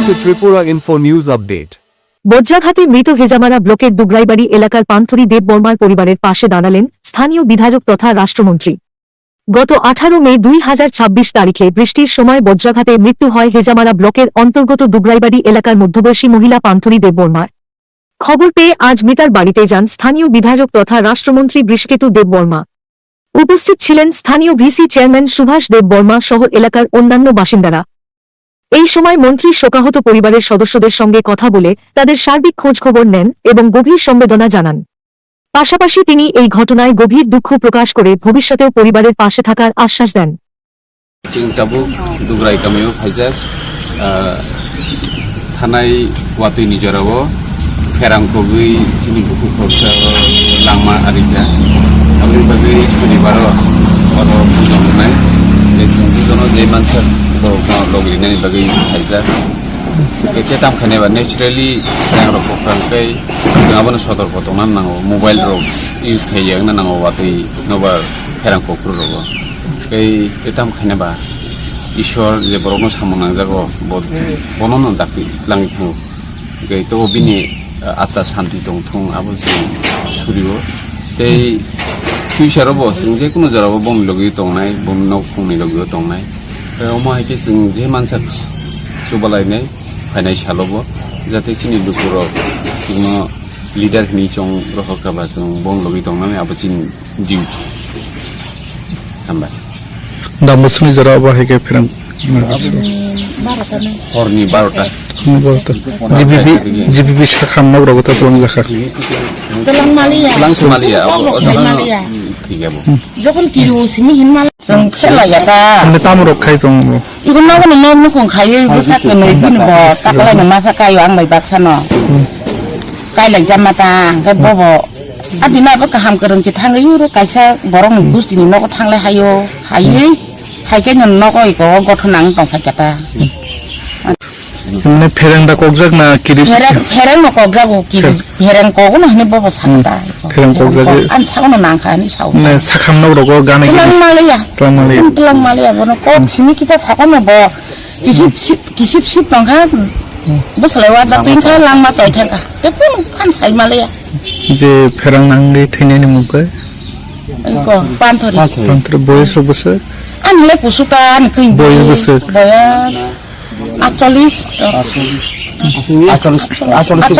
to Tripura Info News Update. বজ্রাঘাতে মৃত হেজামারা ব্লকের দুগরাইবাড়ি এলাকার পান্থরি দেব বর্মার পরিবারের পাশে দাঁড়ালেন স্থানীয় বিধায়ক তথা রাষ্ট্রমন্ত্রী। গত 18 মে 2026 তারিখে বৃষ্টির সময় বজ্রাঘাতে মৃত্যু হয় হেজামারা ব্লকের অন্তর্গত দুগরাইবাড়ি এলাকার মধ্যবয়সী মহিলা পান্থরি দেব বর্মার। খবর পেয়ে আজ মৃতার বাড়িতে যান স্থানীয় বিধায়ক তথা রাষ্ট্রমন্ত্রী বৃষকেতু দেব বর্মা। উপস্থিত ছিলেন স্থানীয় ভিসি চেয়ারম্যান সুভাষ দেব বর্মা সহ এলাকার অন্যান্য বাসিন্দারা। এই সময় মন্ত্রী শোকাহত পরিবারের সদস্যদের সঙ্গে কথা বলে তাদের সার্বিক খোঁজখবর নেন এবং গভীর সমবেদনা জানান। পাশাপাশি তিনি এই ঘটনায় গভীর দুঃখ প্রকাশ করে ভবিষ্যতেও পরিবারের পাশে থাকার আশ্বাস দেন। থানায় ওয়াতুই নিজরাও ফেরাংকবি চিনি বুকু খরচা লাংমা আরিজা আমি বাকি শনিবার আর পুজো মনে এই সংযোজন যে মানুষের লগলিনানি বাকি হাইজা এতে দাম খানেবা ন্যাচারালি রাং রকমকাই जोंहाबो सतर्क दंना नांगौ मबाइल रक इउज खायो नांगौ वातै नबार फेरांकफ्र रगो बै दाम खानेबा ईश्वर जे बरनो सामना जागो बननो दाखि लांगि थांगौ गै तो बिनि आत्मा शान्ति दंथं आबो जों सुरियो बै फिउचारावबो जों जेकुनु जारावबो बम लगि दंनाय बम नौ फुंनि लगि दंनाय अमा हायके जों जे मानसा सुबालायनाय फायनाय सालबो जाहाथे जोंनि दुखुराव जोङो लिडार नि चों रहकाबा जों बं लगि दंनानै आबो जों डिउटि हामबाय दामसनि जरा बाहायके फिरम हरनि 12टा जीबीबी खामना रगता दं जाखा तलां मालिया ठीक है जखन किरो सिनि हिनमाल जों फेलाया दा हमने ताम रखाय दं इखौ नावनो नावनो खंखायो बसाखौ नै दिनबो ताकलायनो मासा कायो आं बाय बाक्सानो कायलाय जामाता ओमफ्राय बब आदिनाबो गाहाम गोरोंथि थाङो र कायसा बरं बुस्तिनि न'खौ थांलाय हायो हायकेनो न'खौ इखौ गथनां दंफायकाता हमने फेरेंदा कगजाक ना किरि फेरें न'कगजागो किरि फेरें कगनो हने बब सानदा फेरें कगजाक आन सावनो नांखानि साव ने साखामनाव रगो गाने तलां मालिया बनो को सिनि किता साखानो ब किसिप दंखा बसलायवा दा पिनखा लांमा तयथाका तेपुन खान साइ मालिया जे फेरां नांगै थैनायनि मुखै इको पान्थरि बयस बोसोर आनले पुसुका आन खै बयस बोसोर बया 48 48